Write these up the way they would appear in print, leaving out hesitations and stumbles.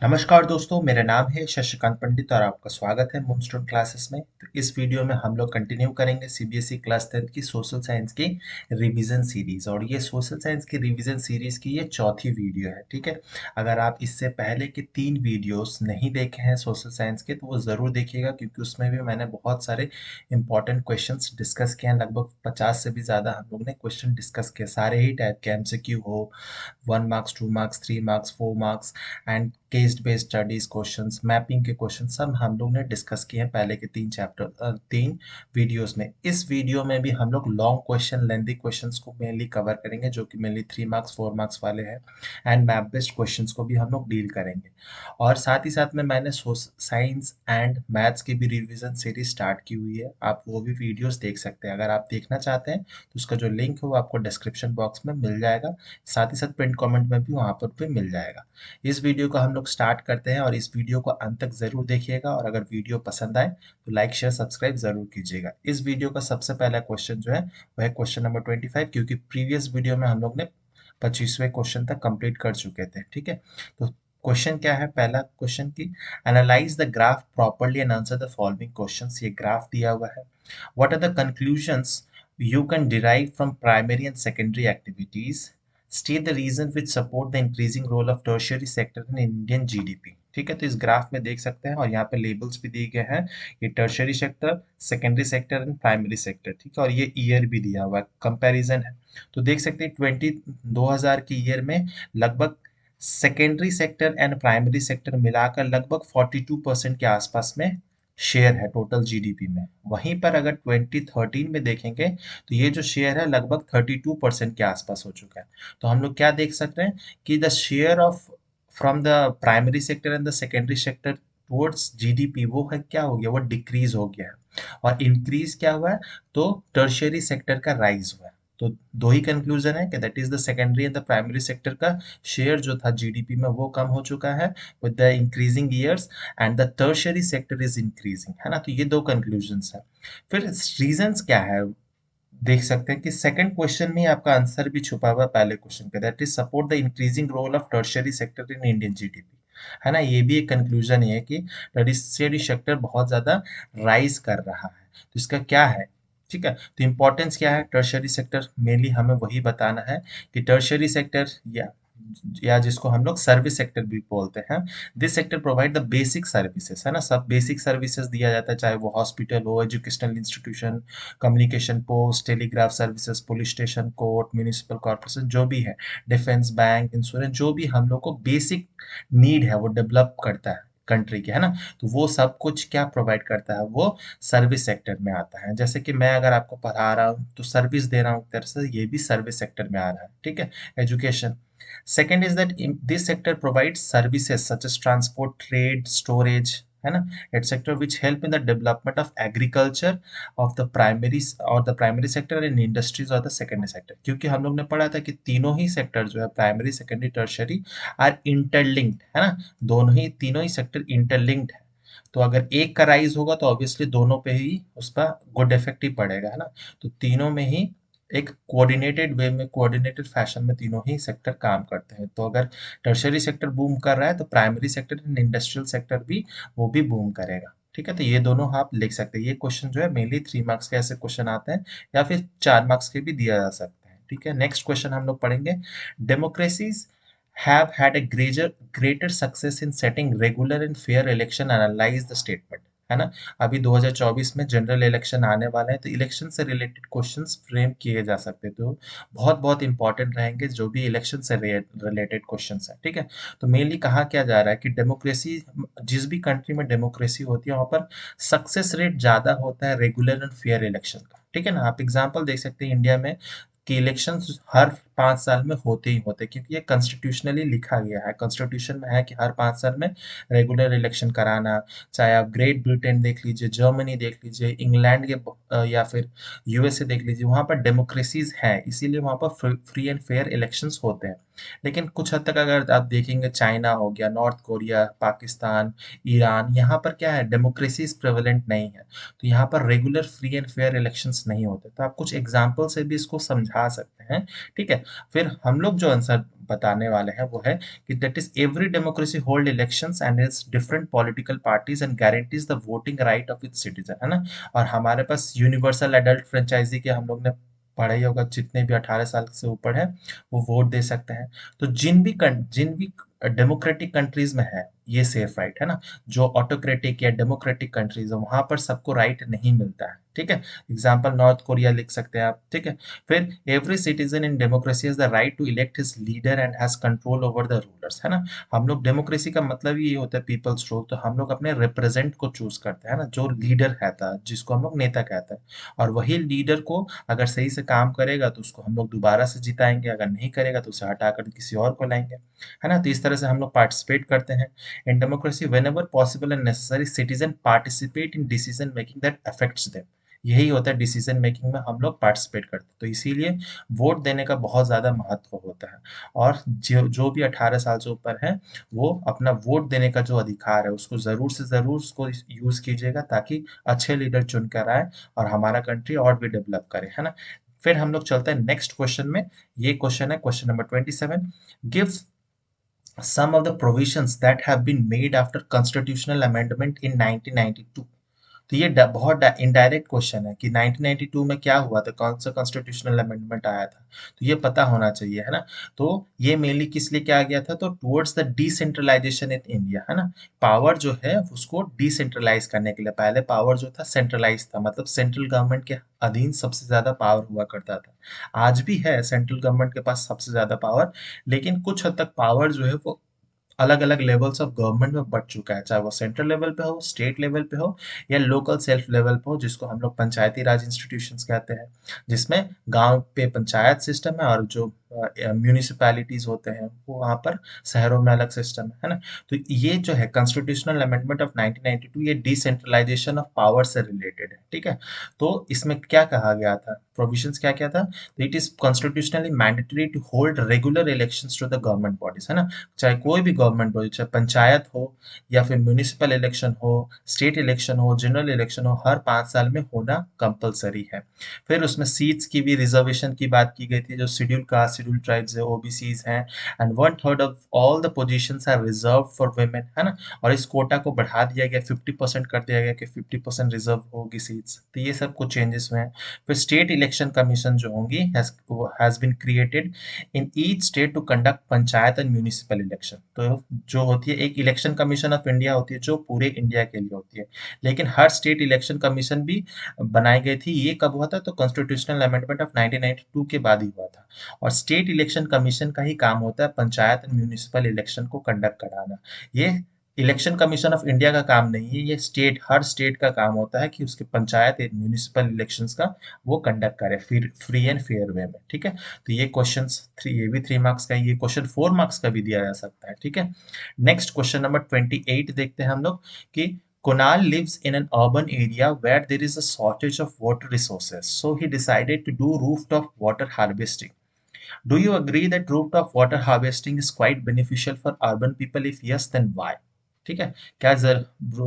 नमस्कार दोस्तों, मेरा नाम है शशिकांत पंडित और आपका स्वागत है मूनस्टोन क्लासेस में। तो इस वीडियो में हम लोग कंटिन्यू करेंगे सीबीएसई क्लास 10 की सोशल साइंस की रिवीजन सीरीज। और ये सोशल साइंस की रिवीजन सीरीज की ये चौथी वीडियो है। ठीक है, अगर आप इससे पहले के 3 वीडियोस नहीं देखे हैं सोशल साइंस के तो वो ज़रूर देखिएगा, क्योंकि उसमें भी मैंने बहुत सारे इंपॉर्टेंट क्वेश्चंस डिस्कस किए हैं। लगभग 50 से भी ज़्यादा हम लोग ने क्वेश्चन डिस्कस किए, सारे ही टाइप के, एमसीक्यू हो, 1 marks, 2 marks, 3 marks, 4 marks and case based studies questions, mapping के क्वेश्चन सब हम लोग ने डिस्कस किए हैं पहले के 3 वीडियोस में। इस वीडियो में भी हम लोग लॉन्ग क्वेश्चन, लेंथी क्वेश्चंस को मेनली कवर करेंगे, जो कि मेनली 3 मार्क्स, 4 मार्क्स वाले हैं। एंड मैप बेस्ड क्वेश्चंस को भी हम लोग डील करेंगे। और साथ ही साथ में मैंने साइंस एंड मैथ्स की भी रिवीजन सीरीज स्टार्ट की हुई है, आप वो भी वीडियोस देख सकते हैं। अगर आप देखना चाहते हैं तो उसका जो लिंक है वो आपको डिस्क्रिप्शन बॉक्स में मिल जाएगा, साथ ही साथ पिन कमेंट में भी वहाँ पर भी मिल जाएगा। इस वीडियो को हम लोग स्टार्ट करते हैं और इस वीडियो को अंत तक ज़रूर देखिएगा। और अगर वीडियो पसंद आए तो लाइक शेयर सब्सक्राइब ज़रूर कीजिएगा। इस वीडियो का सबसे पहला क्वेश्चन जो है वह है क्वेश्चन नंबर 25, क्योंकि प्रीवियस वीडियो में हम लोग ने 25वें क्वेश्चन तक कंप्लीट कर चुके थे। ठीक है, तो क्वेश्चन क्या है, पहला क्वेश्चन की analyze the graph properly and answer the following questions. ये ग्राफ दिया हुआ है। What are the conclusions you can derive from primary and secondary activities? State the reason which support the increasing role of tertiary sector in Indian GDP। ठीक है, तो इस graph में देख सकते हैं और यहाँ पे लेबल्स भी दिए गए हैं। ये tertiary sector, secondary sector and primary sector. ठीक है, और ये ईयर भी दिया हुआ है, कंपैरिजन है। तो देख सकते हैं 2000 की ईयर में लगभग secondary sector and primary sector मिलाकर लगभग 42% के आसपास में शेयर है टोटल जीडीपी में। वहीं पर अगर 2013 में देखेंगे तो ये जो शेयर है लगभग 32% के आसपास हो चुका है। तो हम लोग क्या देख सकते हैं कि the share of from the primary sector and the secondary sector towards GDP वो है क्या हो गया, वो डिक्रीज हो गया है। और इंक्रीज क्या हुआ है, तो टर्शियरी सेक्टर का राइज हुआ है। तो दो ही कंक्लूजन है कि that is the secondary and the primary sector का शेयर जो था जीडीपी में वो कम हो चुका है with the increasing years, and the tertiary sector is increasing, है ना। तो ये दो कंक्लूजन्स है। फिर रीजंस क्या है, देख सकते हैं कि सेकंड क्वेश्चन में आपका आंसर भी छुपा हुआ है पहले क्वेश्चन पे, that is support the increasing role of tertiary sector in Indian GDP, है ना। ये भी एक कंक्लूजन है कि टर्शियरी सेक्टर बहुत ज्यादा राइज कर रहा है। तो इसका क्या है, ठीक है, तो इंपॉर्टेंस क्या है टर्शियरी सेक्टर, मेनली हमें वही बताना है कि टर्शियरी सेक्टर या जिसको हम लोग सर्विस सेक्टर भी बोलते हैं, this sector provide the basic services, है ना। सब बेसिक सर्विसेज दिया जाता है, चाहे वो हॉस्पिटल हो, educational institution, communication post, telegraph services, police station, court, municipal corporation, जो भी है, डिफेंस, बैंक, इंश्योरेंस, जो भी हम लोग को बेसिक नीड है वो डेवलप करता है कंट्री के, है ना। तो वो सब कुछ क्या प्रोवाइड करता है, वो सर्विस सेक्टर में आता है। जैसे कि मैं अगर आपको पढ़ा रहा हूँ तो सर्विस दे रहा हूँ एक तरह से, ये भी सर्विस सेक्टर में आ रहा है। ठीक है, education. Second is that this sector provides services such as transport, trade, storage, है ना, etc., which help in the development of agriculture of the primary or the primary sector and industries or the secondary sector। क्योंकि हम लोग ने पढ़ा था कि तीनों ही सेक्टर जो है, primary, secondary, tertiary, are interlinked, है ना। दोनों ही, तीनों ही सेक्टर इंटरलिंक्ड है। तो अगर एक का राइज होगा तो ऑब्वियसली दोनों पे ही उसका गुड इफेक्ट ही पड़ेगा, है ना। तो तीनों में ही एक कोऑर्डिनेटेड वे में, कोऑर्डिनेटेड फैशन में तीनों ही सेक्टर काम करते हैं। तो अगर टर्शियरी सेक्टर बूम कर रहा है तो primary sector and industrial sector भी, वो भी बूम करेगा। ठीक है, तो ये दोनों आप लिख सकते हैं। ये क्वेश्चन जो है मेनली 3 मार्क्स के ऐसे क्वेश्चन आते हैं, या फिर 4 मार्क्स के भी दिया जा सकता है। ठीक है, नेक्स्ट क्वेश्चन हम लोग पढ़ेंगे। Democracies have had a greater success in setting regular and fair election, analyze the statement, है ना। अभी 2024 में जनरल इलेक्शन आने वाला है, तो इलेक्शन से रिलेटेड क्वेश्चंस फ्रेम किए जा सकते हैं। तो बहुत बहुत इंपॉर्टेंट रहेंगे जो भी इलेक्शन से रिलेटेड क्वेश्चंस है। ठीक है, तो मेनली कहा क्या जा रहा है कि डेमोक्रेसी, जिस भी कंट्री में डेमोक्रेसी होती है वहाँ पर सक्सेस रेट ज़्यादा होता है रेगुलर एंड फेयर इलेक्शन का। ठीक है ना, आप एग्जाम्पल देख सकते हैं इंडिया में कि इलेक्शंस हर 5 साल में होते ही होते, क्योंकि ये कॉन्स्टिट्यूशनली लिखा गया है, कॉन्स्टिट्यूशन में है कि हर 5 साल में रेगुलर इलेक्शन कराना। चाहे आप ग्रेट ब्रिटेन देख लीजिए, जर्मनी देख लीजिए, इंग्लैंड के या फिर यूएसए देख लीजिए, वहाँ पर डेमोक्रेसीज है, इसीलिए वहाँ पर फ्री एंड फेयर इलेक्शंस होते हैं। लेकिन कुछ हद तक अगर आप देखेंगे, चाइना हो गया, नॉर्थ कोरिया, पाकिस्तान, ईरान, यहाँ पर क्या है, डेमोक्रेसीज प्रेवलेंट नहीं है। तो यहाँ पर regular free and fair elections नहीं होते। तो आप कुछ एग्जाम्पल से भी इसको समझा सकते हैं। ठीक है, फिर हम लोग जो आंसर बताने वाले हैं वो है कि that is every democracy hold elections and is different political parties and guarantees the voting right of its citizen, है ना। और हमारे पास यूनिवर्सल एडल्ट फ्रेंचाइजी के हम लोग ने पढ़ा ही होगा, जितने भी 18 साल से ऊपर है वो वोट दे सकते हैं। तो जिन भी डेमोक्रेटिक कंट्रीज में है ये सेफ राइट, है ना। जो ऑटोक्रेटिक या डेमोक्रेटिक कंट्रीज है वहां पर सबको राइट नहीं मिलता है, ठीक है। एग्जाम्पल नॉर्थ कोरिया लिख सकते हैं आप, ठीक है। फिर every citizen in democracy has the right to elect his leader and has control over the rulers, है ना। हम लोग डेमोक्रेसी का मतलब ही ये होता है पीपल्स रूल, तो हम लोग अपने रिप्रेजेंट को चूज करते हैं ना, जो लीडर कहता है जिसको हम लोग नेता कहते हैं। और वही लीडर को अगर सही से काम करेगा तो उसको हम लोग दोबारा से जिताएंगे, अगर नहीं करेगा तो उसे हटाकर किसी और को लाएंगे, है ना। तो इस तरह से हम लोग पार्टिसिपेट करते हैं in democracy. Whenever possible and necessary citizen participate in decision making that affects them. यही होता है डिसीजन मेकिंग में हम लोग पार्टिसिपेट करते हैं, तो इसीलिए वोट देने का बहुत ज़्यादा महत्व होता है। और जो जो भी 18 साल से ऊपर है वो अपना वोट देने का जो अधिकार है उसको ज़रूर से ज़रूर उसको यूज़ कीजिएगा, ताकि अच्छे लीडर चुन कर आए और हमारा कंट्री और भी डेवलप करे, है ना। फिर हम लोग चलते हैं नेक्स्ट क्वेश्चन में। ये क्वेश्चन है question number 27। Give some of the provisions that have been made after constitutional amendment in 1992। तो ये बहुत इनडायरेक्ट क्वेश्चन है कि 1992 में क्या हुआ था, कौन सा कॉन्स्टिट्यूशनल अमेंडमेंट आया था, तो ये पता होना चाहिए, है ना। तो ये मेनली किस लिए किया गया था, तो towards the decentralisation in India, है ना। पावर जो है उसको डिसेंट्रलाइज करने के लिए, पहले पावर जो था सेंट्रलाइज था, मतलब सेंट्रल गवर्नमेंट के अधीन सबसे ज्यादा पावर हुआ करता था। आज भी है सेंट्रल गवर्नमेंट के पास सबसे ज्यादा पावर, लेकिन कुछ हद तक पावर जो है वो अलग अलग लेवल्स ऑफ गवर्नमेंट में बढ़ चुका है, चाहे वो सेंट्रल लेवल पे हो, स्टेट लेवल पे हो, या लोकल सेल्फ लेवल पे हो, जिसको हम लोग पंचायती राज इंस्टीट्यूशंस कहते हैं, जिसमें गांव पे पंचायत सिस्टम है और जो म्यूनिसिपैलिटीज होते हैं वो वहाँ पर शहरों में अलग सिस्टम है ना। तो ये जो है कॉन्स्टिट्यूशनल अमेंडमेंट ऑफ 1992 ये डिसेंट्रलाइजेशन ऑफ पावर से रिलेटेड है, ठीक है। तो इसमें क्या कहा गया था, प्रोविजंस क्या क्या था, तो it is constitutionally mandatory to hold regular elections to the government bodies, है ना। चाहे कोई भी गवर्नमेंट बॉडी, चाहे पंचायत हो या फिर म्यूनिसिपल इलेक्शन हो, स्टेट इलेक्शन हो, जनरल इलेक्शन हो, हर 5 साल में होना कंपलसरी है। फिर उसमें सीट्स की भी रिजर्वेशन की बात की गई थी, जो शेड्यूल कास्ट, शेड्यूल ट्राइब्स है, ओबीसीज हैं, and 1/3 of all the positions are reserve for women, है ना। और इस कोटा को बढ़ा दिया गया, 50% कर दिया गया कि 50% रिजर्व होगी सीट्स, तो ये सब कुछ चेंजेस हुए हैं। फिर स्टेट इलेक्शन कमीशन जो होंगी has been created in each state to conduct panchayat and municipal election. तो जो होती है एक इलेक्शन कमीशन ऑफ इंडिया होती है जो पूरे इंडिया के लिए होती है, लेकिन हर स्टेट इलेक्शन कमीशन भी बनाई गई थी। ये कब हुआ था, तो कॉन्स्टिट्यूशनल अमेंडमेंट ऑफ 1992 के बाद ही हुआ था। और स्टेट इलेक्शन कमीशन का ही काम होता है पंचायत एंड म्यूनिसिपल इलेक्शन को कंडक्ट कराना। ये इलेक्शन कमीशन ऑफ इंडिया का काम नहीं है, ये स्टेट, हर स्टेट का काम होता है कि उसके पंचायत म्यूनिसिपल इलेक्शंस का वो कंडक्ट करे फिर फ्री एंड फेयर वे में, ठीक है। तो ये क्वेश्चन थ्री, ये भी 3 मार्क्स का है, ये क्वेश्चन 4 मार्क्स का भी दिया जा सकता है, ठीक है। नेक्स्ट क्वेश्चन नंबर 28 देखते हैं हम लोग कि Kunal lives in an urban area where there is a shortage of water resources, so he decided to do rooftop water harvesting. Do you agree that rooftop water harvesting is quite beneficial for urban people? If yes, then why? ठीक है। क्या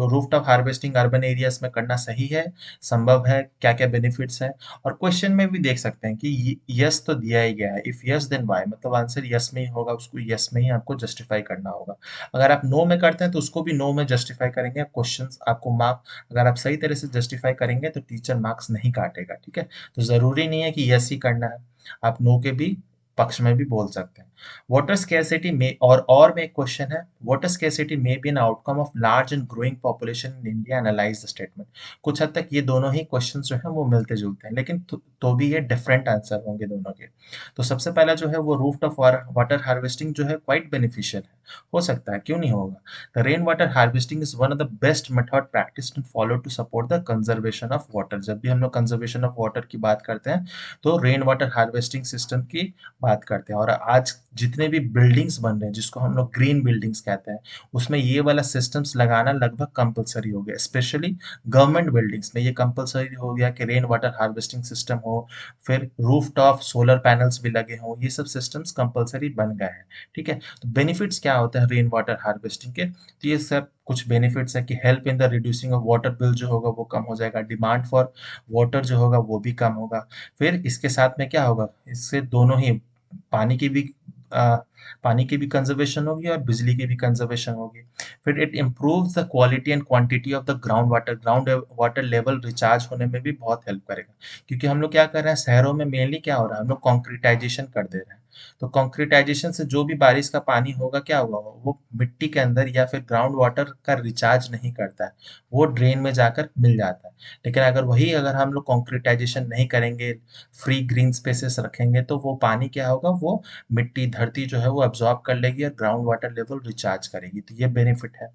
rooftop harvesting urban areas में करना सही है, संभव है, क्या क्या बेनिफिट्स है। और क्वेश्चन में भी देख सकते हैं कि यस तो दिया ही गया है, इफ यस देन वाई, मतलब आंसर यस में ही होगा, उसको यस में ही आपको जस्टिफाई करना होगा। अगर आप नो में करते हैं तो उसको भी नो में जस्टिफाई करेंगे, क्वेश्चन आपको मार्क, अगर आप सही तरह से जस्टिफाई करेंगे तो टीचर मार्क्स नहीं काटेगा, ठीक है। तो जरूरी नहीं है कि यस ही करना है, आप नो के भी पक्ष में भी बोल सकते हैं। वाटर स्केर्सिटी में और में एक क्वेश्चन है, water scarcity may be an outcome of large and growing population in India, analyze the statement. कुछ हद तक ये दोनों ही क्वेश्चन जो है वो मिलते जुलते हैं, लेकिन तो भी ये डिफरेंट आंसर होंगे दोनों के। तो सबसे पहला जो है वो रूफ ऑफ वाटर हार्वेस्टिंग जो है क्वाइट बेनिफिशियल है, हो सकता है, क्यों नहीं होगा। The rain water harvesting is one of the best method practised and follow to support the conservation of water. जब भी हम लोग कंजर्वेशन ऑफ वाटर की बात करते हैं तो रेन वाटर हार्वेस्टिंग सिस्टम की बात करते हैं। और आज जितने भी बिल्डिंग्स बन रहे हैं जिसको हम लोग ग्रीन बिल्डिंग्स कहते हैं, उसमें ये वाला सिस्टम्स लगाना लगभग कंपलसरी हो गया, स्पेशली गवर्नमेंट बिल्डिंग्स में ये कंपलसरी हो गया कि रेन वाटर हार्वेस्टिंग सिस्टम हो, फिर रूफ टॉप सोलर पैनल्स भी लगे हों, ये सब सिस्टम्स कंपलसरी बन गए हैं, ठीक है। तो बेनिफिट्स क्या होते हैं रेन वाटर हार्वेस्टिंग के, तो ये सब कुछ बेनिफिट्स है कि help in the reducing of water bill जो होगा वो कम हो जाएगा, डिमांड फॉर वाटर जो होगा वो भी कम होगा। फिर इसके साथ में क्या होगा, इससे दोनों ही पानी की भी अ, पानी की भी कंजर्वेशन होगी और बिजली की भी कंजर्वेशन होगी। फिर it improves the quality and quantity of the ground water level recharge होने में भी बहुत हेल्प करेगा। क्योंकि हम लोग क्या कर रहे हैं, शहरों में मेनली क्या हो रहा है, हम लोग कॉन्क्रीटाइजेशन कर दे रहे हैं। तो कॉन्क्रीटाइजेशन से जो भी बारिश का पानी होगा क्या होगा, वो मिट्टी के अंदर या फिर ग्राउंड वाटर का रिचार्ज नहीं करता है, वो ड्रेन में जाकर मिल जाता है। लेकिन अगर हम लोग कॉन्क्रीटाइजेशन नहीं करेंगे, फ्री ग्रीन स्पेसेस रखेंगे, तो वो पानी क्या होगा, वो मिट्टी धरती जो है वो अब्जॉर्ब कर लेगी और ग्राउंड वाटर लेवल रिचार्ज करेगी। तो ये बेनिफिट है।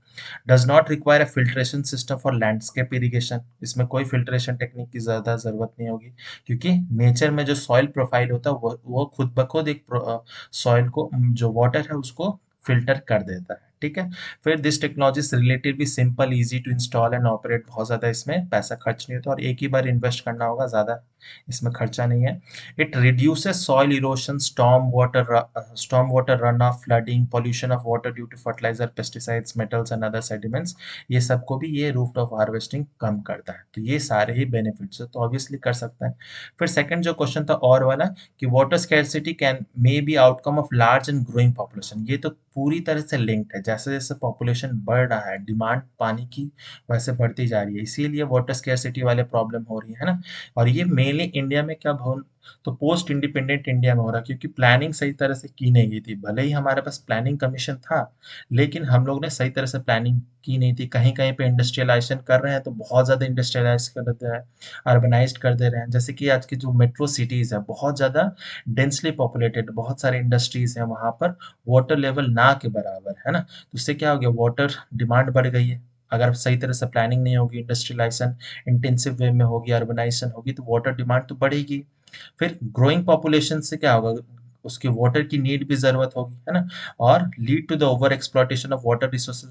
Does not require a filtration system for landscape irrigation. इसमें कोई फिल्ट्रेशन टेक्निक की ज़्यादा ज़रूरत नहीं होगी, क्योंकि नेचर में जो सॉइल प्रोफाइल होता है वो खुद ब खुद एक सॉइल को, जो वाटर है उसको फिल्टर कर देता है। ठीक है। फिर this technology is relatively simple, easy to install and operate. बहुत ज़्यादा इसमें पैसा खर्च नहीं होता और एक ही बार इन्वेस्ट करना होगा, ज़्यादा इसमें खर्चा नहीं है। It reduces soil erosion, storm water runoff, flooding, pollution of water due to fertilizer, pesticides, metals and other sediments। ये सबको भी ये रूफ टॉप हार्वेस्टिंग कम करता है। तो ये सारे ही बेनिफिट्स है, तो ऑब्वियसली कर सकता है। फिर सेकंड जो क्वेश्चन था और वाला, कि water scarcity can may be outcome of large and growing population. ये तो पूरी तरह से लिंक्ड है। जैसे जैसे पॉपुलेशन बढ़ रहा है, डिमांड पानी की वैसे बढ़ती जा रही है, इसीलिए वाटर स्कैरसिटी वाले प्रॉब्लम हो रही है ना। और ये मेनली इंडिया में कब हो, तो पोस्ट इंडिपेंडेंट इंडिया में हो रहा है, क्योंकि प्लानिंग सही तरह से की नहीं गई थी। भले ही हमारे पास प्लानिंग कमीशन था, लेकिन हम लोग ने सही तरह से प्लानिंग की नहीं थी। कहीं कहीं पे इंडस्ट्रियलाइजेशन कर रहे हैं तो बहुत ज़्यादा इंडस्ट्रियलाइज कर देते हैं, अर्बनाइज्ड कर दे रहे हैं। जैसे कि आज की जो मेट्रो सिटीज़ है, बहुत ज़्यादा डेंसली पॉपुलेटेड, बहुत सारे इंडस्ट्रीज़ हैं वहाँ पर, वाटर लेवल ना के बराबर है ना। तो उससे क्या हो गया, वाटर डिमांड बढ़ गई है। अगर सही तरह से प्लानिंग नहीं होगी, इंडस्ट्रियलाइजेशन इंटेंसिव वे में होगी, अर्बनाइजेशन होगी, तो वाटर डिमांड तो बढ़ेगी। फिर ग्रोइंग पॉपुलेशन से क्या होगा, उसकी वाटर की नीड भी ज़रूरत होगी, है ना। और lead to the over exploitation of water resources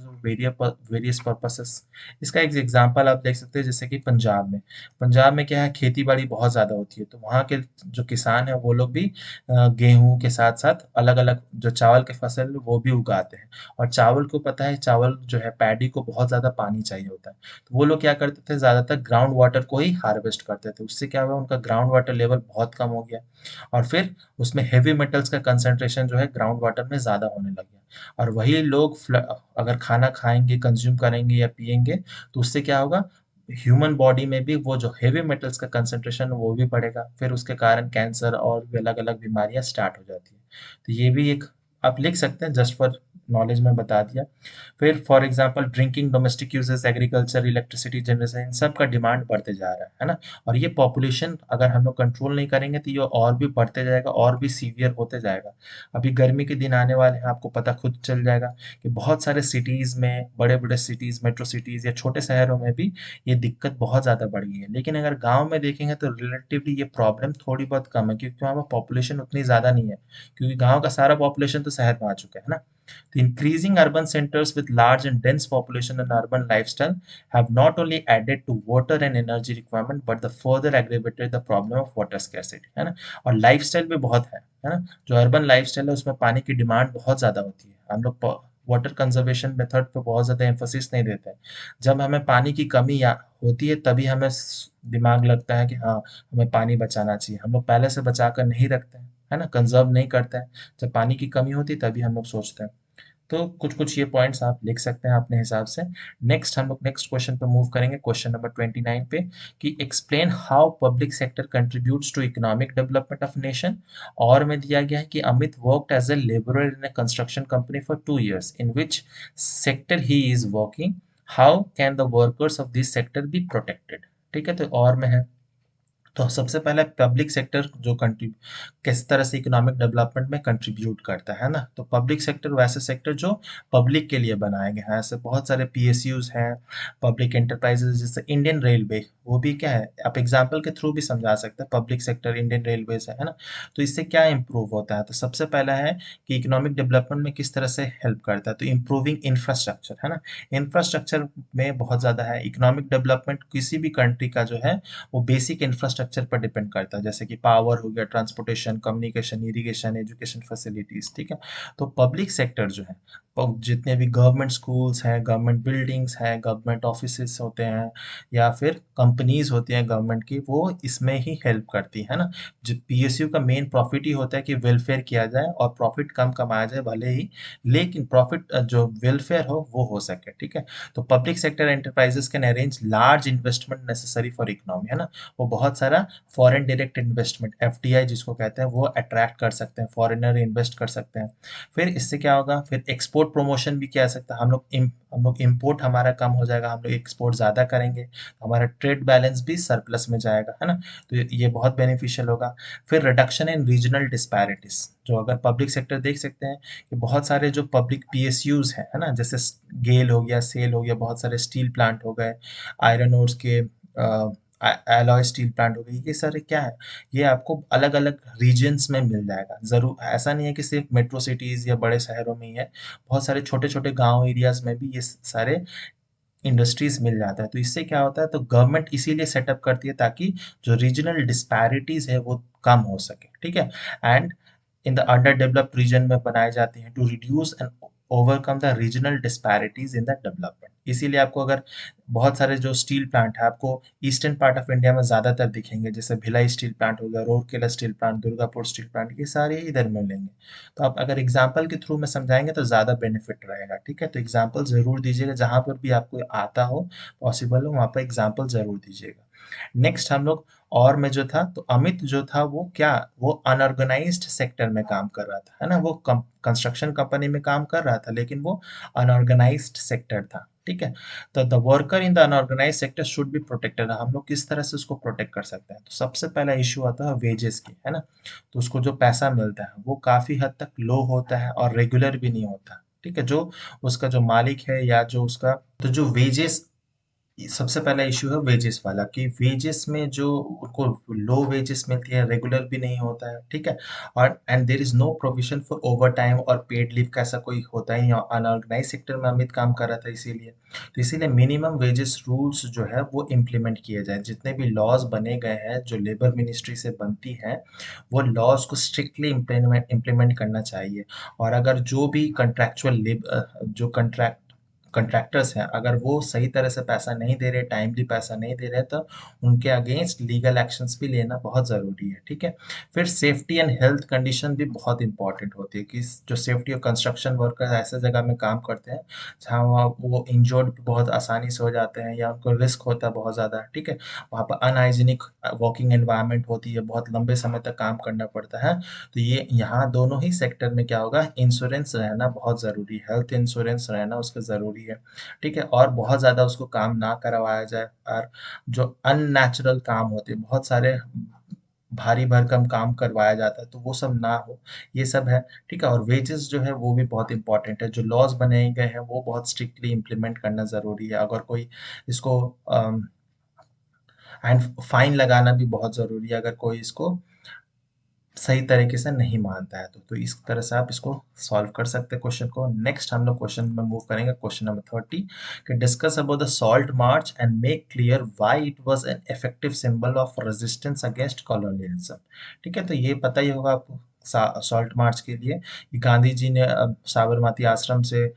various purposes. इसका एक एग्जांपल आप देख सकते हैं, जैसे कि पंजाब में क्या है, खेती बाड़ी बहुत ज़्यादा होती है, तो वहाँ के जो किसान है वो लोग भी गेहूं के साथ साथ अलग अलग जो चावल के फसल है, वो भी उगाते हैं। और चावल को पता है, चावल जो है पैडी को बहुत ज़्यादा पानी चाहिए होता है। तो वो लोग क्या करते थे, ज़्यादातर ग्राउंड वाटर को ही हार्वेस्ट करते थे। उससे क्या हुआ, उनका ग्राउंड वाटर लेवल बहुत कम हो गया, और फिर उसमें हेवी मेटल्स का कंसंट्रेशन जो है ग्राउंड वाटर में ज़्यादा होने लग गया। और वही लोग अगर खाना खाएंगे, कंज्यूम करेंगे या पिएंगे, तो उससे क्या होगा, ह्यूमन बॉडी में भी वो जो हेवी मेटल्स का कंसंट्रेशन वो भी बढ़ेगा। फिर उसके कारण कैंसर और भी अलग अलग बीमारियां स्टार्ट हो जाती है। तो ये भी एक आप लिख सकते हैं, जस्ट फॉर नॉलेज में बता दिया। फिर for example drinking, domestic uses, agriculture, electricity generation, इन सब का डिमांड बढ़ते जा रहा है ना। और ये पॉपुलेशन अगर हम लोग कंट्रोल नहीं करेंगे तो ये और भी बढ़ते जाएगा और भी सीवियर होते जाएगा। अभी गर्मी के दिन आने वाले हैं, आपको पता खुद चल जाएगा कि बहुत सारे सिटीज़ में, बड़े बड़े सिटीज़, मेट्रो सिटीज़ या छोटे शहरों में भी ये दिक्कत बहुत ज़्यादा बढ़ गई है। लेकिन अगर गांव में देखेंगे तो रिलेटिवली ये प्रॉब्लम थोड़ी बहुत कम है, क्योंकि वहाँ पर पॉपुलेशन उतनी ज़्यादा नहीं है, क्योंकि गांव का सारा पॉपुलेशन तो शहर में आ चुका है ना। The increasing urban centers with large and dense population and urban lifestyle have not only added to water and energy requirement but the further aggravated the problem of water scarcity, है ना। और lifestyle भी बहुत है ना। जो urban lifestyle है उसमें पानी की डिमांड बहुत ज़्यादा होती है। हम लोग वाटर कंजर्वेशन मेथड पे बहुत ज़्यादा एम्फोसिस नहीं देते हैं। जब हमें पानी की कमी होती है तभी हमें दिमाग लगता है कि हाँ, हमें पानी बचाना चाहिए। हम लोग पहले से बचा कर नहीं रखते हैं, है ना, कंजर्व नहीं करते हैं। जब पानी की कमी होती है तभी हम लोग सोचते हैं। तो कुछ कुछ ये पॉइंट्स आप लिख सकते हैं अपने हिसाब से। नेक्स्ट हम लोग नेक्स्ट क्वेश्चन पे मूव करेंगे, क्वेश्चन नंबर 29 पे, कि explain how public sector contributes to economic development of nation. और में दिया गया है कि Amit worked as a labourer in a construction company for 2 years in which sector he is working, how can the workers of this sector be protected। ठीक है, तो और में है, तो सबसे पहले पब्लिक सेक्टर जो कंट्री किस तरह से इकोनॉमिक डेवलपमेंट में कंट्रीब्यूट करता है ना। तो पब्लिक सेक्टर वैसे सेक्टर जो पब्लिक के लिए बनाए गए हैं। ऐसे बहुत सारे पीएसयूज हैं, पब्लिक एंटरप्राइजेज, जैसे इंडियन रेलवे, वो भी क्या है, आप एग्जांपल के थ्रू भी समझा सकते हैं। पब्लिक सेक्टर इंडियन रेलवेज है ना। तो इससे क्या इंप्रूव होता है, तो सबसे पहला है कि इकोनॉमिक डेवलपमेंट में किस तरह से हेल्प करता है, तो इम्प्रूविंग इंफ्रास्ट्रक्चर, है ना। इंफ्रास्ट्रक्चर में बहुत ज़्यादा है। इकोनॉमिक डेवलपमेंट किसी भी कंट्री का जो है वो बेसिक इंफ्रास्ट्रक्चर पर डिपेंड करता है, जैसे कि पावर हो गया, transportation, communication, irrigation, education facilities. ठीक है। तो पब्लिक सेक्टर जो है जितने भी गवर्नमेंट स्कूल्स हैं, गवर्नमेंट बिल्डिंग्स हैं, गवर्नमेंट ऑफिसेस होते हैं या फिर कंपनीज होती हैं गवर्नमेंट की, वो इसमें ही हेल्प करती है ना। जो पीएसयू का मेन प्रॉफिट ही होता है कि वेलफेयर किया जाए और प्रॉफिट कम कमाया जाए भले ही, लेकिन प्रॉफिट जो वेलफेयर हो वो हो सके, ठीक है। तो public sector enterprises can arrange large investment necessary for economy, है ना। वो बहुत सारा फॉरेन डायरेक्ट इन्वेस्टमेंट, एफडीआई जिसको कहते हैं, वो अट्रैक्ट कर सकते हैं, फॉरेनर इन्वेस्ट कर सकते हैं। फिर इससे क्या होगा, फिर एक्सपोर्ट प्रमोशन भी किया जा सकता है। हम लोग इम्पोर्ट हमारा कम हो जाएगा, हम लोग एक्सपोर्ट ज़्यादा करेंगे तो हमारा ट्रेड बैलेंस भी सरप्लस में जाएगा, है ना। तो ये बहुत बेनिफिशियल होगा। फिर रिडक्शन इन रीजनल डिस्पैरिटीज, जो अगर पब्लिक सेक्टर देख सकते हैं कि बहुत सारे जो पब्लिक पीएसयूज हैं, है ना, जैसे गेल हो गया, सेल हो गया, बहुत सारे स्टील प्लांट हो गए, आयरन ओर्स के एलॉय स्टील प्लांट हो गई, ये सारे क्या है, ये आपको अलग अलग रीजन्स में मिल जाएगा। ज़रूर ऐसा नहीं है कि सिर्फ मेट्रो सिटीज़ या बड़े शहरों में ही है, बहुत सारे छोटे छोटे गांव एरियाज में भी ये सारे इंडस्ट्रीज मिल जाता है। तो इससे क्या होता है, तो गवर्नमेंट इसीलिए सेटअप करती है ताकि जो रीजनल डिस्पैरिटीज है वो कम हो सके, ठीक है। And in the under developed region में बनाए जाते हैं to reduce and overcome the regional disparities in the development. इसीलिए आपको अगर बहुत सारे जो स्टील प्लांट है आपको ईस्टर्न पार्ट ऑफ इंडिया में ज़्यादातर दिखेंगे, जैसे भिलाई स्टील प्लांट हो गया, Rourkela steel plant, Durgapur steel plant, ये सारे इधर मिलेंगे। तो आप अगर एग्जाम्पल के थ्रू में समझाएंगे तो ज़्यादा बेनिफिट रहेगा, ठीक है। तो एग्जाम्पल ज़रूर दीजिएगा, जहाँ पर भी आपको आता हो, पॉसिबल हो, वहाँ पर एग्जाम्पल ज़रूर दीजिएगा। नेक्स्ट हम लोग और में जो था, तो अमित जो था वो क्या, वो अनऑर्गेनाइज्ड सेक्टर में काम कर रहा था, है ना। वो कंस्ट्रक्शन कंपनी में काम कर रहा था, लेकिन वो अनऑर्गेनाइज्ड सेक्टर था, ठीक है। तो the worker in the unorganised sector should be protected. हम लोग किस तरह से उसको प्रोटेक्ट कर सकते हैं, तो सबसे पहला इश्यू आता है वेजेस की, है ना। तो उसको जो पैसा मिलता है वो काफी हद तक लो होता है और रेगुलर भी नहीं होता, ठीक है। जो उसका जो मालिक है या जो उसका, तो जो वेजेस, सबसे पहला इश्यू है वेजेस वाला, कि वेजेस में जो उनको लो वेजेस मिलती है, रेगुलर भी नहीं होता है, ठीक है। और and there is no provision for over time और पेड लीव का, ऐसा कोई होता ही नहीं। अनऑर्गेनाइज सेक्टर में अमित काम कर रहा था, इसीलिए तो इसीलिए मिनिमम वेजेस रूल्स जो है वो इम्प्लीमेंट किए जाए। जितने भी लॉज बने गए हैं जो लेबर मिनिस्ट्री से बनती हैं, वो लॉज को स्ट्रिक्टली इम्प्लीमेंट करना चाहिए। और अगर जो भी कंट्रैक्चुअल जो कंट्रैक्टर्स हैं, अगर वो सही तरह से पैसा नहीं दे रहे, टाइमली पैसा नहीं दे रहे, तो उनके अगेंस्ट लीगल एक्शंस भी लेना बहुत ज़रूरी है, ठीक है। फिर सेफ्टी एंड हेल्थ कंडीशन भी बहुत इंपॉर्टेंट होती है, कि जो सेफ्टी और कंस्ट्रक्शन वर्कर्स ऐसे जगह में काम करते हैं जहाँ वो इंजर्ड बहुत आसानी से हो जाते हैं या उनको रिस्क होता है बहुत ज़्यादा, ठीक है। वहाँ पर अनहाइजीनिक वर्किंग एनवायरनमेंट होती है, बहुत लंबे समय तक काम करना पड़ता है। तो ये यहाँ दोनों ही सेक्टर में क्या होगा, इंश्योरेंस रहना बहुत ज़रूरी है, हेल्थ इंश्योरेंस रहना उसका ज़रूरी है, ठीक है। और बहुत ज़्यादा उसको काम ना करवाया जाए, और जो अननेचुरल काम होते हैं, बहुत सारे भारी भरकम काम करवाया जाता है, तो वो सब ना हो, ये सब है, ठीक है। और वेजेस जो है वो भी बहुत इंपॉर्टेंट है, जो लॉज बनाए गए हैं वो बहुत स्ट्रिक्टली इम्प्लीमेंट करना ज़रूरी है। अगर कोई इसको एंड फाइन लगाना भी बहुत ज़रूरी है अगर कोई इसको सही तरीके से नहीं मानता है, तो इस तरह से आप इसको सॉल्व कर सकते हैं क्वेश्चन को। नेक्स्ट हम लोग क्वेश्चन में मूव करेंगे, क्वेश्चन नंबर 30, कि discuss about the salt march and make clear why it was an effective symbol of resistance against colonialism, ठीक है। तो ये पता ही होगा आपको, सॉल्ट मार्च के लिए कि गांधी जी ने साबरमती आश्रम से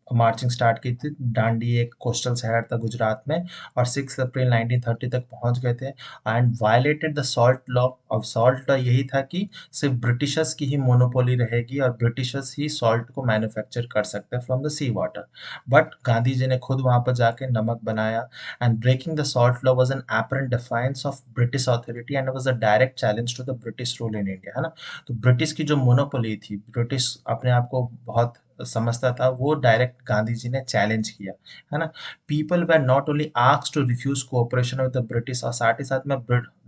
मार्चिंग स्टार्ट की थी। डांडी एक कोस्टल शहर था गुजरात में, और 6 अप्रैल 1930 तक पहुंच गए थे, and violated the salt law. Of salt law यही था कि सिर्फ ब्रिटिशर्स की ही मोनोपोली रहेगी और ब्रिटिशर्स ही सॉल्ट को मैन्युफैक्चर कर सकते हैं from the sea water. But Gandhi ji ने खुद वहां पर जाके नमक बनाया, and breaking the salt law was an apparent defiance of British authority and was a direct challenge to the British rule in India, है ना। तो ब्रिटिश की जो मोनोपोली थी, ब्रिटिश अपने आप को बहुत समझता था, वो डायरेक्ट गांधी जी ने चैलेंज किया, है ना। People were not only asked to refuse cooperation with the British, और साथ ही साथ में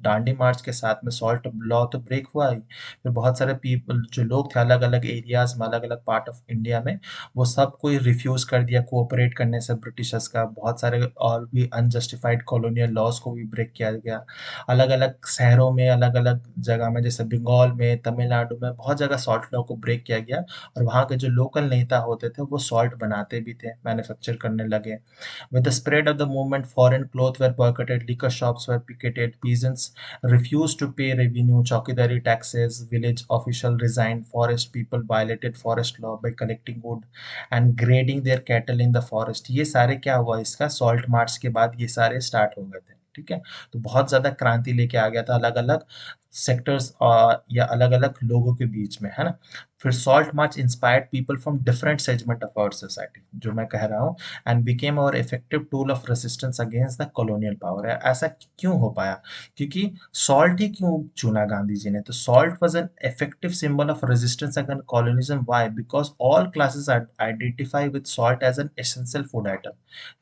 दांडी मार्च के साथ में सॉल्ट लॉ तो ब्रेक हुआ ही, फिर बहुत सारे पीपल जो लोग थे अलग अलग एरियाज में, अलग अलग पार्ट ऑफ इंडिया में, वो सब कोई रिफ्यूज कर दिया कोऑपरेट करने से ब्रिटिशर्स का। बहुत सारे और भी अनजस्टिफाइड कॉलोनियल लॉज को भी ब्रेक किया गया, अलग अलग शहरों में, अलग अलग जगह में, जैसे बंगाल में, तमिलनाडु में, बहुत जगह सॉल्ट लॉ को ब्रेक किया गया। और वहाँ के जो लोकल नेता होते थे वो सॉल्ट बनाते भी थे, मैन्युफैक्चर करने लगे। With the spread of the movement, foreign clothes were boycotted, liquor shops were picketed, peasants refused to pay revenue, चौकीदारी taxes, village official resigned, forest people violated forest law by collecting wood and grading their cattle in the forest। ये सारे क्या हुआ इसका salt march के बाद ये सारे start हो गए थे। ठीक है, तो बहुत ज्यादा क्रांति लेके आ गया था अलग अलग सेक्टर्स या अलग अलग लोगों के बीच में, है ना। फिर salt march inspired people from different segment of our society, जो मैं कह रहा हूँ, and became our effective tool of resistance against the colonial power. ऐसा क्यों हो पाया? क्योंकि सॉल्ट ही क्यों चुना गांधी जी ने? तो salt was an effective symbol of resistance against colonialism. Why? Because all classes identify with salt as an essential food item.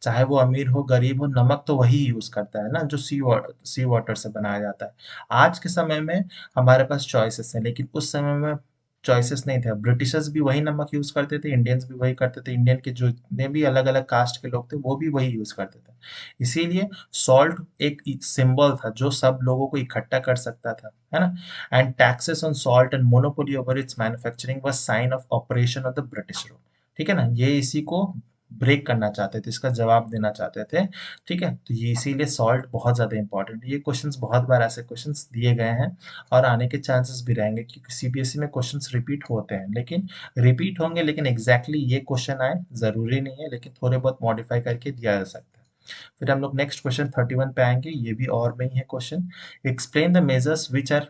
चाहे वो अमीर हो गरीब हो, नमक तो वही यूज करता है ना जो सी वाटर से बनाया जाता है। आज के समय में हमारे पास चॉइसेस हैं, लेकिन उस समय में चॉइसेस नहीं थे। ब्रिटिशर्स भी वही नमक यूज करते थे, इंडियंस भी वही करते थे, इंडियन के जो जितने भी अलग अलग कास्ट के लोग थे वो भी वही यूज करते थे। इसीलिए सॉल्ट एक सिंबल था जो सब लोगों को इकट्ठा कर सकता था, है ना। And taxes on salt and monopoly over its manufacturing was sign of operation of the British rule. ठीक है ना, ये इसी को ब्रेक करना चाहते थे, इसका जवाब देना चाहते थे। ठीक है, तो ये इसीलिए सॉल्ट बहुत ज्यादा इंपॉर्टेंट है। ये क्वेश्चंस बहुत बार ऐसे क्वेश्चंस दिए गए हैं और आने के चांसेस भी रहेंगे, क्योंकि सीबीएसई में क्वेश्चंस रिपीट होते हैं, लेकिन रिपीट होंगे लेकिन एग्जैक्टली ये क्वेश्चन आए जरूरी नहीं है, लेकिन थोड़े बहुत मॉडिफाई करके दिया जा सकता है। फिर हम लोग नेक्स्ट क्वेश्चन 31 पे आएंगे, ये भी और में ही है question. Explain the measures which are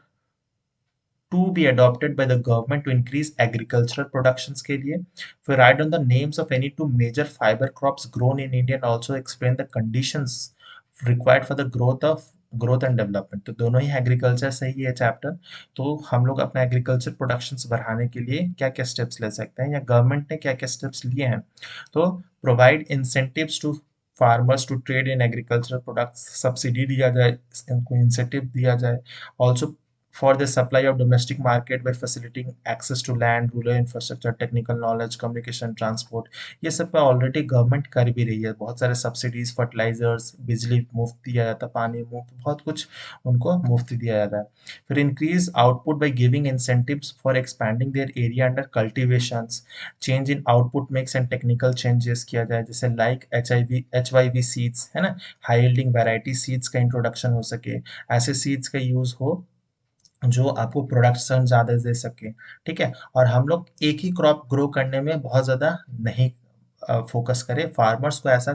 to be adopted by the government to increase agricultural productions के लिए। फिर write down the names of any two major fiber crops grown in India and also explain the conditions required for the growth and development। तो दोनों ही agriculture से ही है chapter. तो हम लोग अपना एग्रीकल्चर प्रोडक्शंस बढ़ाने के लिए क्या क्या स्टेप्स ले सकते हैं या गवर्नमेंट ने क्या क्या स्टेप्स लिए हैं। तो provide incentives to farmers to trade in agricultural products, subsidy दिया जाए, इनको इंसेंटिव दिया जाए। Also for the supply of domestic market by facilitating access to land, rural infrastructure, technical knowledge, communication, transport। ये सब पे ऑलरेडी गवर्नमेंट कर भी रही है। बहुत सारे सब्सिडीज, फर्टिलाइजर्स, बिजली मुफ्त दिया जाता है, पानी मुफ्त, बहुत कुछ उनको मुफ्त दिया जाता है। फिर increase output by giving incentives for expanding their area under cultivations, change in output mix and technical changes किया जाए, जैसे like H Y V seeds, है ना, हाई यील्डिंग वैरायटी सीड्स का इंट्रोडक्शन हो सके, ऐसे सीड्स का यूज हो जो आपको प्रोडक्शन ज़्यादा दे सके। ठीक है, और हम लोग एक ही क्रॉप ग्रो करने में बहुत ज़्यादा नहीं फोकस करें। फार्मर्स को ऐसा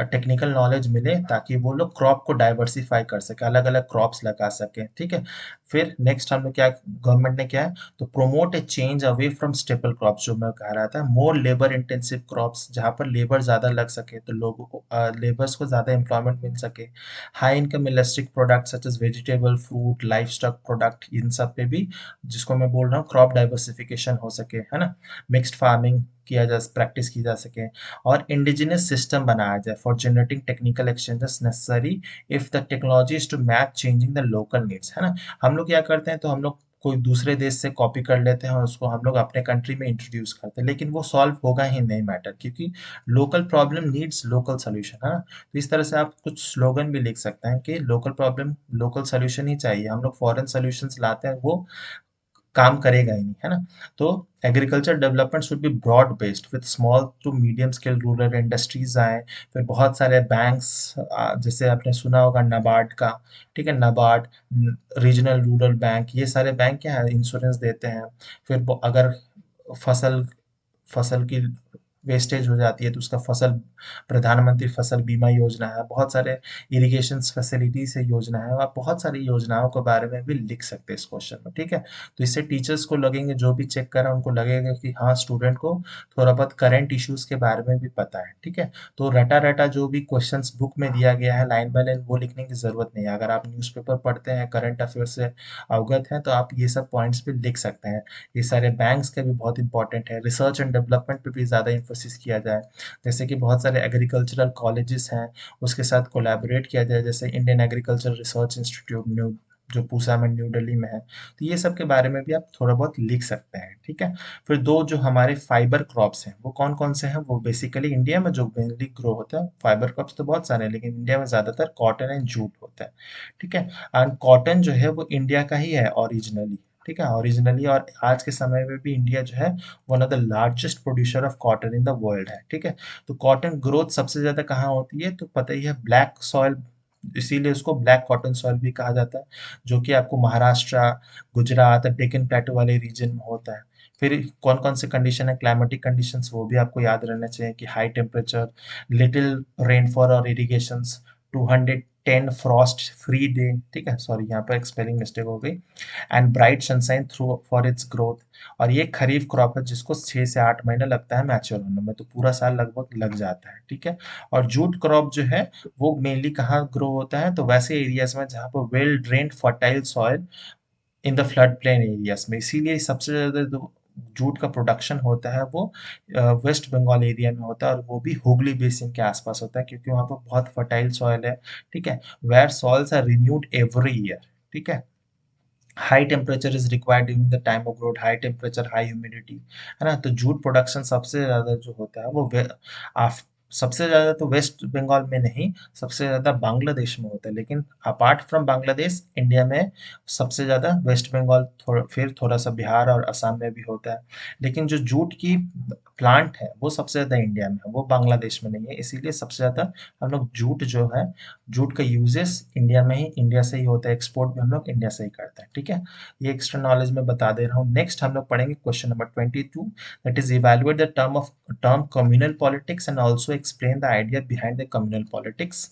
टेक्निकल नॉलेज मिले ताकि वो लोग क्रॉप को डाइवर्सिफाई कर सके, अलग अलग क्रॉप्स लगा सके। ठीक है, फिर नेक्स्ट हम लोग क्या गवर्नमेंट ने क्या है, तो promote A change away from staple crops, जो मैं कह रहा था, मोर लेबर इंटेंसिव क्रॉप्स, जहाँ पर लेबर ज़्यादा लग सके तो लोगों को लेबर्स को ज़्यादा एम्प्लॉयमेंट मिल सके। High income electric product such as vegetable, fruit, livestock product, इन सब पे भी, जिसको मैं बोल रहा हूँ, क्रॉप डाइवर्सिफिकेशन हो सके, है ना। मिक्स्ड फार्मिंग किया जा प्रैक्टिस की जा सके, और इंडिजिनस सिस्टम बनाया जाए for generating technical exchanges necessary if the technology is to match changing the local needs, है ना। हम लोग क्या करते हैं, तो हम लोग कोई दूसरे देश से कॉपी कर लेते हैं और उसको हम लोग अपने कंट्री में इंट्रोड्यूस करते हैं, लेकिन वो सॉल्व होगा ही नहीं मैटर, क्योंकि local problem needs local solution, है ना। तो इस तरह से आप कुछ स्लोगन भी लिख सकते हैं कि लोकल प्रॉब्लम लोकल सोल्यूशन ही चाहिए, हम लोग फॉरेन सोल्यूशंस लाते हैं वो काम करेगा ही नहीं, है ना। तो agriculture development should be broad based with small to medium scale rural industries आए। फिर बहुत सारे बैंक्स, जैसे आपने सुना होगा नबार्ड का, ठीक है, नबार्ड, रीजनल रूरल बैंक, ये सारे बैंक क्या है, इंश्योरेंस देते हैं। फिर अगर फसल फसल की वेस्टेज हो जाती है तो उसका फसल, प्रधानमंत्री फसल बीमा योजना है, बहुत सारे इरिगेशन फैसिलिटी से योजना है, आप बहुत सारी योजनाओं के बारे में भी लिख सकते हैं इस क्वेश्चन में। ठीक है, तो इससे टीचर्स को लगेंगे, जो भी चेक कर रहा है उनको लगेगा कि हाँ, स्टूडेंट को थोड़ा बहुत करंट इश्यूज के बारे में भी पता है। ठीक है, तो रटा रटा जो भी क्वेश्चंस बुक में दिया गया है लाइन बाय लाइन वो लिखने की जरूरत नहीं है। अगर आप न्यूज़पेपर पढ़ते हैं, करंट अफेयर से अवगत हैं, तो आप ये सब पॉइंट्स भी लिख सकते हैं। ये सारे बैंक्स का भी बहुत इंपॉर्टेंट है। रिसर्च एंड डेवलपमेंट पे भी ज़्यादा इन्फोसिस किया जाए, जैसे कि बहुत सारे एग्रीकल्चरल कॉलेजेस हैं, उसके साथ कोलैबोरेट किया जाए, जैसे Indian agriculture research institute new, जो पूसा में न्यू दिल्ली में है। तो ये सब के बारे में भी आप थोड़ा बहुत लिख सकते हैं। ठीक है, फिर दो जो हमारे फाइबर क्रॉप्स हैं वो कौन कौन से हैं, वो बेसिकली इंडिया में जो मेनली ग्रो होता है, फाइबर क्रॉप्स तो बहुत सारे हैं लेकिन इंडिया में ज़्यादातर कॉटन एंड जूट होता है। ठीक है, एंड कॉटन जो है वो इंडिया का ही है ओरिजिनली। ठीक है, ओरिजिनली, और आज के समय में भी इंडिया जो है one of the largest producer of cotton in the world है। ठीक है, तो कॉटन ग्रोथ सबसे ज्यादा कहाँ होती है, तो पता ही है, ब्लैक सॉइल इसीलिए उसको ब्लैक कॉटन सॉइल भी कहा जाता है, जो कि आपको महाराष्ट्र, गुजरात, डेक्कन प्लेटू वाले रीजन में होता है। फिर कौन-कौन से कंडीशन है, क्लाइमेटिक कंडीशंस, वो भी आपको याद रहना चाहिए कि हाई टेम्परेचर, लिटिल रेनफॉल और इरिगेशंस, 210 फ्रॉस्ट फ्री डे, ठीक है, सॉरी यहाँ पर एक स्पेलिंग मिस्टेक हो गई, and bright sunshine through for its growth. और ये खरीफ क्रॉप है जिसको 6 से 8 महीने लगता है मैच्योर होने में, तो पूरा साल लगभग लग जाता है, ठीक है। और जूट क्रॉप जो है वो मेनली कहाँ ग्रो होता है, तो वैसे एरियाज में जहाँ पर well drained fertile soil in the flood plain areas में। इसीलिए सबसे ज़्यादा जो जूट का प्रोडक्शन होता है वो वेस्ट बंगाल एरिया में होता है, और वो भी हुगली बेसिन के आसपास होता है, क्योंकि वहाँ पर बहुत फर्टाइल सॉइल है, ठीक है, where soils are renewed every year, ठीक है। High temperature is required during the time of growth, high temperature, high humidity, है ना। तो जूट प्रोडक्शन सबसे ज़्यादा जो होता है वो सबसे ज़्यादा तो वेस्ट बंगाल में नहीं, सबसे ज़्यादा बांग्लादेश में होता है, लेकिन अपार्ट फ्रॉम बांग्लादेश इंडिया में सबसे ज़्यादा वेस्ट बंगाल, फिर थोड़ा सा बिहार और असम में भी होता है। लेकिन जो जूट की प्लांट है वो सबसे ज़्यादा इंडिया में है, वो बांग्लादेश में नहीं है, इसीलिए सबसे ज़्यादा हम लोग जूट जो है, जूट का यूजेस इंडिया में ही, इंडिया से ही होता है, एक्सपोर्ट भी हम लोग इंडिया से ही करते हैं, ठीक है। ये एक्स्ट्रा नॉलेज मैं बता दे रहा हूँ। नेक्स्ट हम लोग पढ़ेंगे question number 22, that is evaluate the term communal politics and also explain the idea behind the communal politics.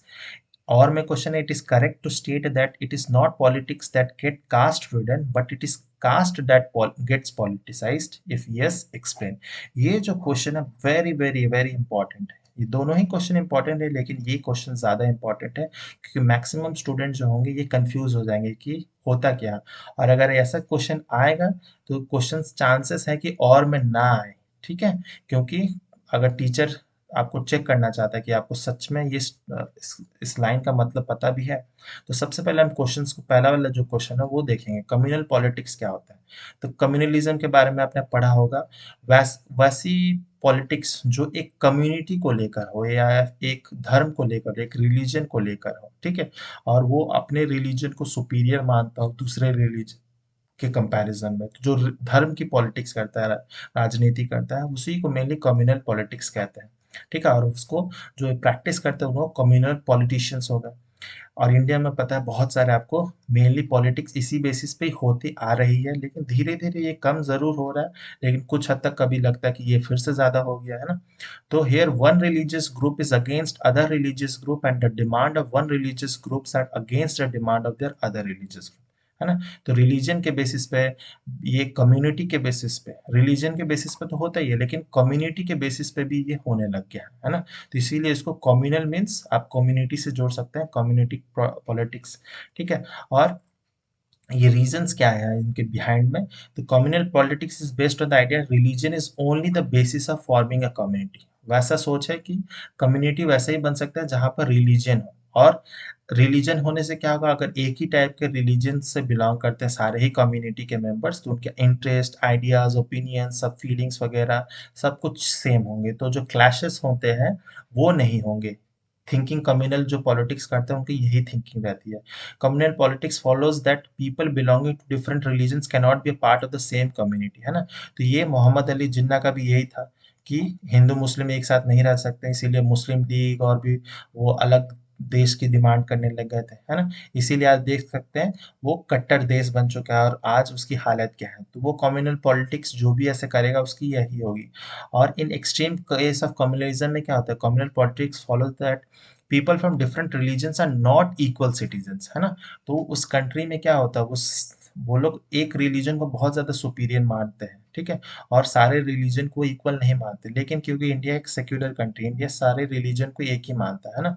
और मैं क्वेश्चन है, it is correct to state that it is not politics that get caste ridden but it is caste that gets politicized, if yes explain. ये जो question है very very very important है। ये दोनों ही question important है, लेकिन ये question ज्यादा इंपॉर्टेंट है क्योंकि मैक्सिमम स्टूडेंट जो होंगे ये कंफ्यूज हो जाएंगे कि होता क्या। और अगर ऐसा क्वेश्चन आएगा तो क्वेश्चन चांसेस है कि और में ना आए, ठीक है। क्योंकि अगर टीचर आपको चेक करना चाहता है कि आपको सच में ये इस लाइन का मतलब पता भी है, तो सबसे पहले हम क्वेश्चंस को, पहला वाला जो क्वेश्चन है वो देखेंगे, कम्युनल पॉलिटिक्स क्या होता है। तो कम्युनलिज्म के बारे में आपने पढ़ा होगा, वैसी पॉलिटिक्स जो एक कम्युनिटी को लेकर हो या एक धर्म को लेकर, एक रिलीजन को लेकर हो, ठीक है, और वो अपने रिलीजन को सुपीरियर मानता हो दूसरे रिलीजन के कंपैरिजन में। तो जो धर्म की पॉलिटिक्स करता है, राजनीति करता है, उसी को मेनली कम्युनल पॉलिटिक्स कहते हैं, ठीक है। और उसको जो प्रैक्टिस करते हैं वो कम्युनल पॉलिटिशियंस हो गए। और इंडिया में पता है बहुत सारे आपको मेनली पॉलिटिक्स इसी बेसिस पे ही होती आ रही है, लेकिन धीरे धीरे ये कम जरूर हो रहा है, लेकिन कुछ हद तक कभी लगता है कि ये फिर से ज्यादा हो गया है ना। तो here one religious group is against other religious group and the demand of one religious groups are against the demand of their other religious group, है ना। तो रिलीजन के बेसिस पे, ये कम्युनिटी के बेसिस पे, रिलीजन के बेसिस पे तो होता ही है, लेकिन कम्युनिटी के बेसिस पे भी ये होने लग गया है ना। तो इसीलिए इसको कम्युनल मीन्स आप कम्युनिटी से जोड़ सकते हैं, कम्युनिटी पॉलिटिक्स, ठीक है। और ये रीजंस क्या है इनके बिहाइंड में, तो communal politics is based on the idea religion is only the basis of forming a community. वैसा सोच है कि कम्युनिटी वैसे ही बन सकता है जहां पर रिलीजन हो, और रिलीजन होने से क्या होगा, अगर एक ही टाइप के रिलीजन से बिलोंग करते हैं सारे ही कम्युनिटी के मेंबर्स, तो उनके इंटरेस्ट, आइडियाज, ओपिनियन, सब फीलिंग्स वगैरह सब कुछ सेम होंगे, तो जो क्लैशेस होते हैं वो नहीं होंगे। थिंकिंग कम्युनल जो पॉलिटिक्स करते हैं उनकी यही थिंकिंग रहती है। Communal politics follows that people belonging to different religions can not be a part of the same community, है ना। तो ये मोहम्मद अली जिन्ना का भी यही था कि हिंदू मुस्लिम एक साथ नहीं रह सकते, इसीलिए मुस्लिम लीग और भी वो अलग देश की डिमांड करने लग गए थे, है ना। इसीलिए आज देख सकते हैं वो कट्टर देश बन चुका है, और आज उसकी हालत क्या है। तो वो कम्युनल पॉलिटिक्स जो भी ऐसे करेगा उसकी यही होगी। और in extreme case of communalism में क्या होता है, communal politics follow that people from different religions are not equal citizens, है ना। तो उस कंट्री में क्या होता है, वो लोग एक रिलीजन को बहुत ज्यादा सुपीरियर मानते हैं, ठीक है, और सारे रिलीजन को इक्वल नहीं मानते, लेकिन क्योंकि इंडिया एक सेक्युलर कंट्री, इंडिया सारे रिलीजन को एक ही मानता है ना,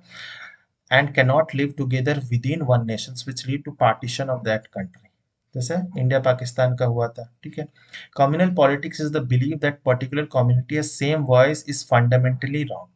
and cannot live together with in one nation which lead to partition of that country, जैसे इंडिया पाकिस्तान का हुआ था, ठीक है। Communal politics is the believe that particular community has same voice is fundamentally wrong.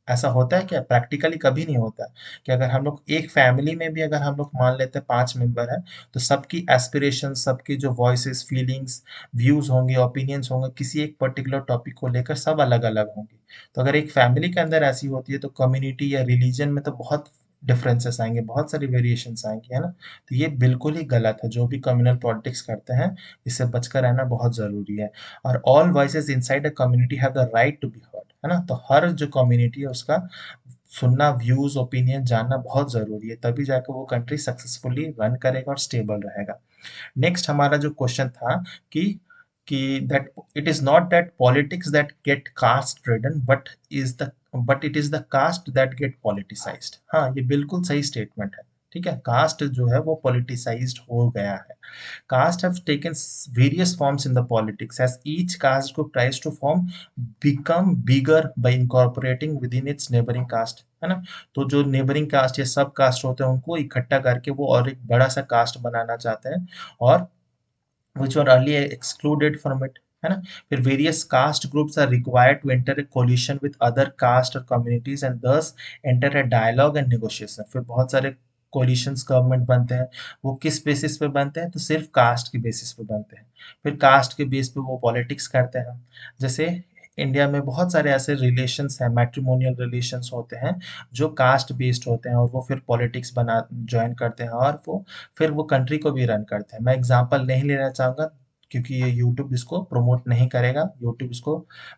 ऐसा होता है क्या, प्रैक्टिकली कभी नहीं होता है कि अगर हम लोग एक फैमिली में भी अगर हम लोग मान लेते हैं 5 मेंबर हैं, तो सबकी एस्पिरेशन, सबकी जो वॉइसेस, फीलिंग्स, व्यूज होंगे, ओपिनियंस होंगे किसी एक पर्टिकुलर टॉपिक को लेकर सब अलग अलग होंगे। तो अगर एक फैमिली के अंदर ऐसी होती है तो कम्युनिटी या रिलीजन में तो बहुत डिफरेंसेस आएंगे, बहुत सारी वेरिएशंस आएंगी, है ना। तो ये बिल्कुल ही गलत है, जो भी कम्युनल पॉलिटिक्स करते हैं इससे बचकर रहना बहुत जरूरी है। और all voices inside a community have the right to be heard, है ना। तो हर जो कम्युनिटी है उसका सुनना, व्यूज ओपिनियन जानना बहुत जरूरी है, तभी जाकर वो कंट्री सक्सेसफुली रन करेगा और स्टेबल रहेगा। नेक्स्ट हमारा जो क्वेश्चन था कि that it is not that politics that get caste ridden but it is the caste that get politicized. हाँ, ये बिल्कुल सही स्टेटमेंट है। ठीक है, कास्ट जो है वो पॉलिटिसाइज्ड हो गया है। Caste have taken various forms in the politics as each caste group tries to become bigger by incorporating within its neighboring caste, है ना। तो जो नेबरिंग कास्ट या सब कास्ट होते हैं उनको इकट्ठा करके वो और एक बड़ा सा कास्ट बनाना चाहते हैं, और which were earlier excluded from it, है ना। फिर various caste groups are required to enter a coalition with other caste or communities and thus enter a dialogue and negotiation। फिर बहुत सारे कोलिशंस गवर्नमेंट बनते हैं। वो किस बेसिस पे बनते हैं? तो सिर्फ कास्ट के बेसिस पे बनते हैं। फिर कास्ट के बेस पे वो पॉलिटिक्स करते हैं। जैसे इंडिया में बहुत सारे ऐसे रिलेशंस हैं, मैट्रिमोनियल रिलेशंस होते हैं जो कास्ट बेस्ड होते हैं, और वो फिर पॉलिटिक्स बना ज्वाइन करते हैं, और वो फिर वो कंट्री को भी रन करते हैं। मैं एग्जांपल नहीं लेना चाहूंगा क्योंकि ये यूट्यूब इसको प्रमोट नहीं करेगा, यूट्यूब इसको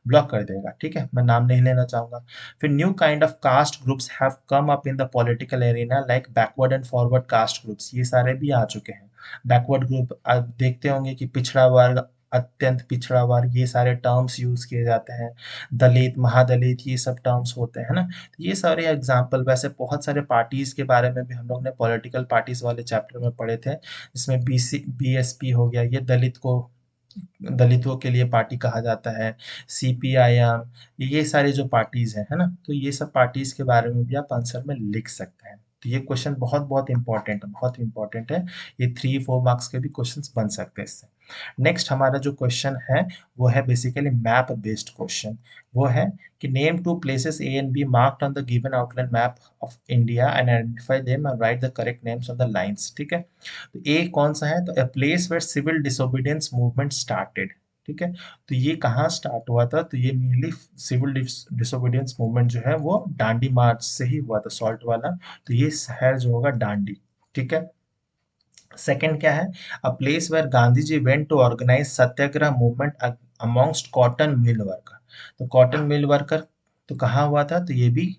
ब्लॉक कर देगा। ठीक है, मैं नाम नहीं लेना चाहूंगा। फिर new kind of caste groups have come up in the political arena like backward and forward caste groups, ये सारे भी आ चुके हैं। बैकवर्ड ग्रुप आप देखते होंगे कि पिछड़ा वर्ग, अत्यंत पिछड़ा वर्ग, ये सारे टर्म्स यूज किए जाते हैं। दलित, महादलित, ये सब टर्म्स होते हैं ना। तो ये सारे एग्जाम्पल, वैसे बहुत सारे पार्टीज के बारे में भी हम लोग ने पॉलिटिकल पार्टीज वाले चैप्टर में पढ़े थे, जिसमें बीएसपी हो गया, ये दलितों के लिए पार्टी कहा जाता है। सीपीआईएम, ये सारे जो पार्टीज हैं, है ना, तो ये सब पार्टीज के बारे में भी आप आंसर में लिख सकते हैं। तो ये क्वेश्चन बहुत बहुत इंपॉर्टेंट है, बहुत इंपॉर्टेंट है। ये 3-4 मार्क्स के भी क्वेश्चंस बन सकते हैं इससे। नेक्स्ट हमारा जो क्वेश्चन है वो है बेसिकली मैप बेस्ड क्वेश्चन। वो है कि name two places A and B marked on the given outline map of India and identify them and write the correct names on the lines. ठीक है, तो ए कौन सा है? तो a place where civil disobedience movement started. ठीक है, तो ये कहाँ स्टार्ट हुआ था? तो ये मेनली सिविल डिसोबीडियंस मूवमेंट जो है वो डांडी मार्च से ही हुआ था, सॉल्ट वाला। तो ये शहर जो होगा डांडी। ठीक है, सेकंड क्या है? A place where Gandhi ji went to organise satyagraha movement amongst cotton mill worker. तो कॉटन मिल वर्कर तो कहाँ हुआ था? तो ये भी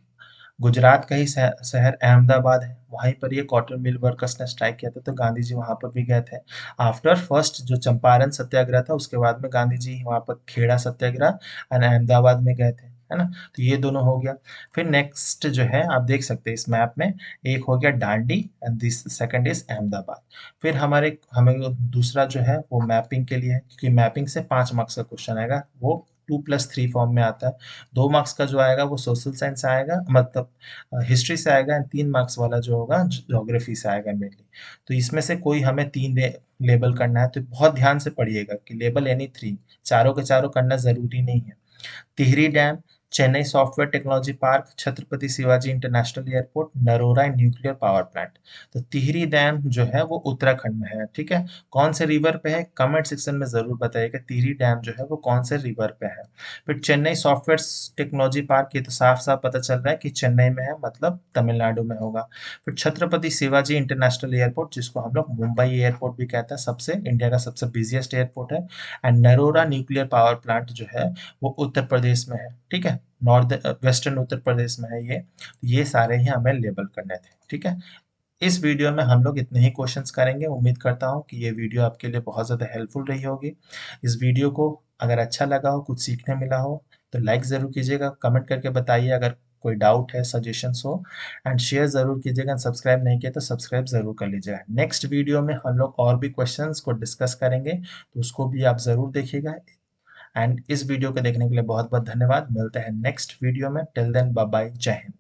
गुजरात का ही शहर अहमदाबाद है, वहीं पर ये कॉटन मिल वर्कर्स ने स्ट्राइक किया था, तो गांधी जी वहां पर भी गए थे। आफ्टर फर्स्ट जो चंपारण सत्याग्रह था, उसके बाद में गांधी जी वहां पर खेड़ा सत्याग्रह एंड अहमदाबाद में गए थे, है ना। तो ये दोनों हो गया। फिर नेक्स्ट जो है आप देख सकते हैं इस मैप में, एक हो गया Dandi and this second is Ahmedabad. फिर हमें दूसरा जो है वो मैपिंग के लिए है, क्योंकि मैपिंग से 5 मार्क्स का क्वेश्चन आएगा, वो 2+3 फॉर्म में आता है। 2 मार्क्स का जो आएगा वो सोशल साइंस आएगा, मतलब हिस्ट्री से आएगा, एंड 3 मार्क्स वाला जो होगा ज्योग्राफी से आएगा मेनली। तो इसमें से कोई हमें तीन लेबल करना है, तो बहुत ध्यान से पढ़िएगा कि लेबल एनी 3, चारों के चारों करना जरूरी नहीं है। Tehri dam, Chennai software technology park, Chhatrapati Shivaji international airport, Narora nuclear power plant. तो तिहरी डैम जो है वो उत्तराखंड में है। ठीक है, कौन से रिवर पे है? कमेंट सेक्शन में जरूर बताइएगा तिहरी डैम जो है वो कौन से रिवर पे है। फिर चेन्नई सॉफ्टवेयर टेक्नोलॉजी पार्क, ये तो साफ साफ पता चल रहा है कि चेन्नई में है, मतलब तमिलनाडु में होगा। फिर छत्रपति शिवाजी इंटरनेशनल एयरपोर्ट, जिसको हम लोग मुंबई एयरपोर्ट भी कहते हैं, सबसे इंडिया का सबसे बिजिएस्ट एयरपोर्ट है। And Narora nuclear power plant जो है वो उत्तर प्रदेश में है। ठीक है, नॉर्थ वेस्टर्न उत्तर प्रदेश में है ये सारे ही हमें लेबल करने थे। ठीक है, इस वीडियो में हम लोग इतने ही क्वेश्चंस करेंगे। उम्मीद करता हूँ कि ये वीडियो आपके लिए बहुत ज़्यादा हेल्पफुल रही होगी। इस वीडियो को अगर अच्छा लगा हो, कुछ सीखने मिला हो, तो लाइक ज़रूर कीजिएगा, कमेंट करके बताइए अगर कोई डाउट है, सजेशंस हो, एंड शेयर ज़रूर कीजिएगा। सब्सक्राइब नहीं किया तो सब्सक्राइब ज़रूर कर लीजिएगा। नेक्स्ट वीडियो में हम लोग और भी क्वेश्चंस को डिस्कस करेंगे, तो उसको भी आप ज़रूर देखिएगा। एंड इस वीडियो को देखने के लिए बहुत बहुत धन्यवाद। मिलते हैं नेक्स्ट वीडियो में। टिल देन बाय बाय, जय हिंद।